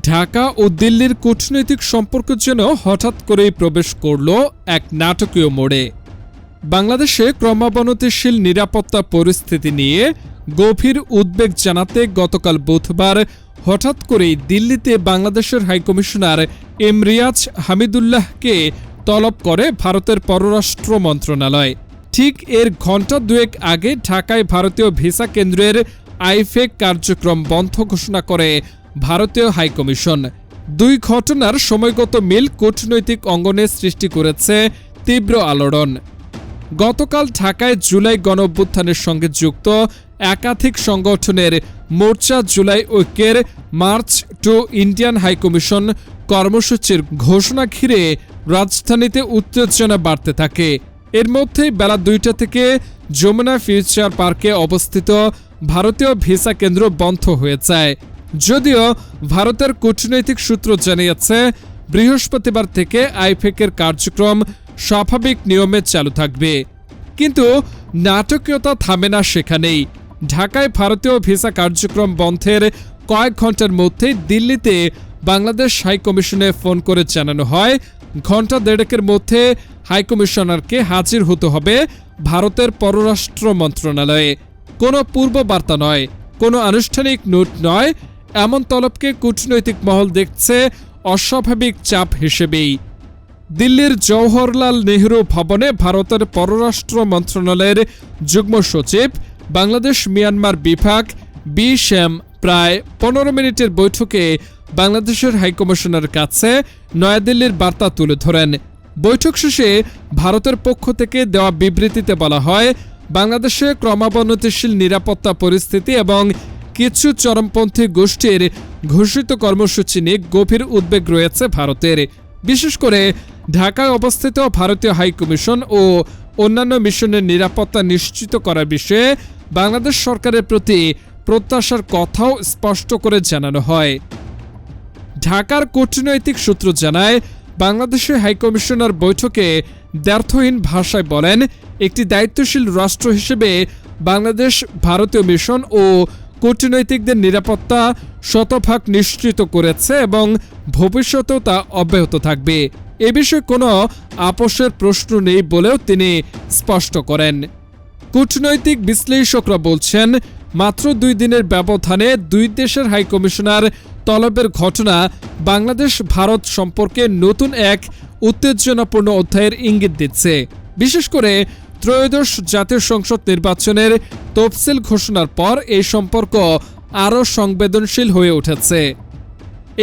ঢাকা ও দিল্লির কূটনৈতিক সম্পর্ক যেন হঠাৎ করেই প্রবেশ করল এক নাটকীয় মোড়ে। বাংলাদেশে ক্রমাবনতিশীল নিরাপত্তা পরিস্থিতি নিয়ে গভীর উদ্বেগ জানাতে গতকাল বুধবার হঠাৎ করেই দিল্লিতে বাংলাদেশের হাইকমিশনার এম রিয়াজ হামিদুল্লাহকে তলব করে ভারতের পররাষ্ট্র মন্ত্রণালয়। ঠিক এর ঘণ্টা দুয়েক আগে ঢাকায় ভারতীয় ভিসা কেন্দ্রের আইফেক কার্যক্রম বন্ধ ঘোষণা করে ভারতীয় হাইকমিশন। দুই ঘটনার সময়গত মিল কূটনৈতিক অঙ্গনে সৃষ্টি করেছে তীব্র আলোড়ন। গতকাল ঢাকায় জুলাই গণঅভ্যুত্থানের সঙ্গে যুক্ত একাধিক সংগঠনের মোর্চা জুলাই ঐক্যের মার্চ টু ইন্ডিয়ান হাইকমিশন কর্মসূচির ঘোষণা ঘিরে রাজধানীতে উত্তেজনা বাড়তে থাকে। এর মধ্যেই বেলা 2টা থেকে যমুনা ফিউচার পার্কে অবস্থিত ভারতীয় ভিসা কেন্দ্র বন্ধ হয়ে যায়। যদিও ভারতের কূটনৈতিক সূত্র জানিয়েছে বৃহস্পতিবার থেকে আইফেকের কার্যক্রম স্বাভাবিক নিয়মে চালু থাকবে। কিন্তু নাটকীয়তা থামে না সেখানেই। ঢাকায় ভারতীয় ভিসা কার্যক্রম বন্ধের কয়েক ঘন্টার মধ্যেই দিল্লিতে বাংলাদেশ হাইকমিশনে ফোন করে জানানো হয় ঘণ্টা দেড়েকের মধ্যে হাইকমিশনারকে হাজির হতে হবে ভারতের পররাষ্ট্র মন্ত্রণালয়ে। কোনো পূর্ব বার্তা নয়, কোনো আনুষ্ঠানিক নোট নয়, এমন তলবকে কূটনৈতিক মহল দেখছে অস্বাভাবিক চাপ হিসেবেই। দিল্লির জওহরলাল নেহরু ভবনে ভারতের পররাষ্ট্র মন্ত্রণালয়ের যুগ্ম সচিব বাংলাদেশ মিয়ানমার বিভাগ বি শ্যাম প্রায় 15 মিনিটের বৈঠকে বাংলাদেশের হাইকমিশনের কাছে নয়াদিল্লির বার্তা তুলে ধরেন। বৈঠক শেষে ভারতের পক্ষ থেকে দেওয়া বিবৃতিতে বলা হয়, বাংলাদেশে ক্রমাবনতিশীল নিরাপত্তা পরিস্থিতি এবং কিছু চরমপন্থী গোষ্ঠীর ঘোষিত কর্মসূচি নিয়ে গভীর উদ্বেগ রয়েছে ভারতের। বিশেষ করে ঢাকায় অবস্থিত ভারতীয় হাইকমিশন ও অন্যান্য মিশনের নিরাপত্তা নিশ্চিত করার বিষয়ে বাংলাদেশ সরকারের প্রতি প্রত্যাশার কথাও স্পষ্ট করে জানানো হয়। ঢাকার কূটনৈতিক সূত্র জানায়, বাংলাদেশের হাইকমিশনার বৈঠকে দ্ব্যর্থহীন ভাষায় বলেন, একটি দায়িত্বশীল রাষ্ট্র হিসেবে বাংলাদেশ ভারতীয় মিশন ও কূটনৈতিকদের নিরাপত্তা শতভাগ নিশ্চিত করেছে এবং ভবিষ্যতেও তা অব্যাহত থাকবে। এ বিষয়ে কোনো আপোষের প্রশ্ন নেই বলেও তিনি স্পষ্ট করেন। কূটনৈতিক বিশ্লেষকরা বলছেন, মাত্র 2 দিনের ব্যবধানে দুই দেশের হাইকমিশনার তলবের ঘটনা বাংলাদেশ ভারত সম্পর্কে নতুন এক উত্তেজনাপূর্ণ অধ্যায়ের ইঙ্গিত দিচ্ছে। বিশেষ করে ত্রয়োদশ জাতীয় সংসদ নির্বাচনের তফসিল ঘোষণার পর এই সম্পর্ক আরও সংবেদনশীল হয়ে উঠেছে।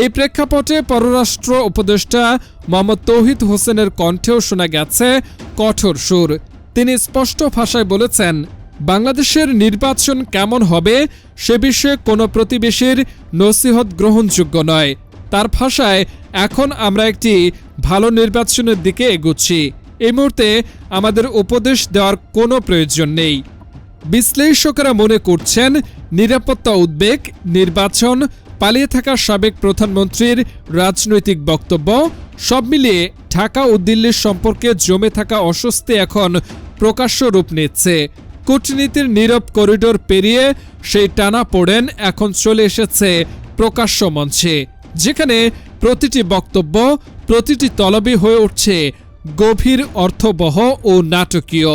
এই প্রেক্ষাপটে পররাষ্ট্র উপদেষ্টা মোহাম্মদ তৌহিদ হোসেনের কণ্ঠেও শোনা গেছে কঠোর সুর। তিনি স্পষ্ট ভাষায় বলেছেন, বাংলাদেশের নির্বাচন কেমন হবে সে বিষয়ে কোনো প্রতিবেশীর নসিহত গ্রহণযোগ্য নয়। তার ভাষায়, এখন আমরা একটি ভালো নির্বাচনের দিকে এগোচ্ছি। এই মুহূর্তে আমাদের উপদেশ দেওয়ার কোনো প্রয়োজন নেই। বিশ্লেষকেরা মনে করছেন, নিরাপত্তা উদ্বেগ, নির্বাচন, পালিয়ে থাকা সাবেক প্রধানমন্ত্রীর রাজনৈতিক বক্তব্য সব মিলিয়ে ঢাকা ও দিল্লির সম্পর্কে জমে থাকা অস্বস্তি এখন প্রকাশ্য রূপ নিচ্ছে। কূটনীতির নীরব করিডোর পেরিয়ে সেই টানাপোড়েন এখন চলে এসেছে প্রকাশ্য মঞ্চে, যেখানে প্রতিটি বক্তব্য, প্রতিটি তলবই হয়ে উঠছে গভীর অর্থবহ ও নাটকীয়।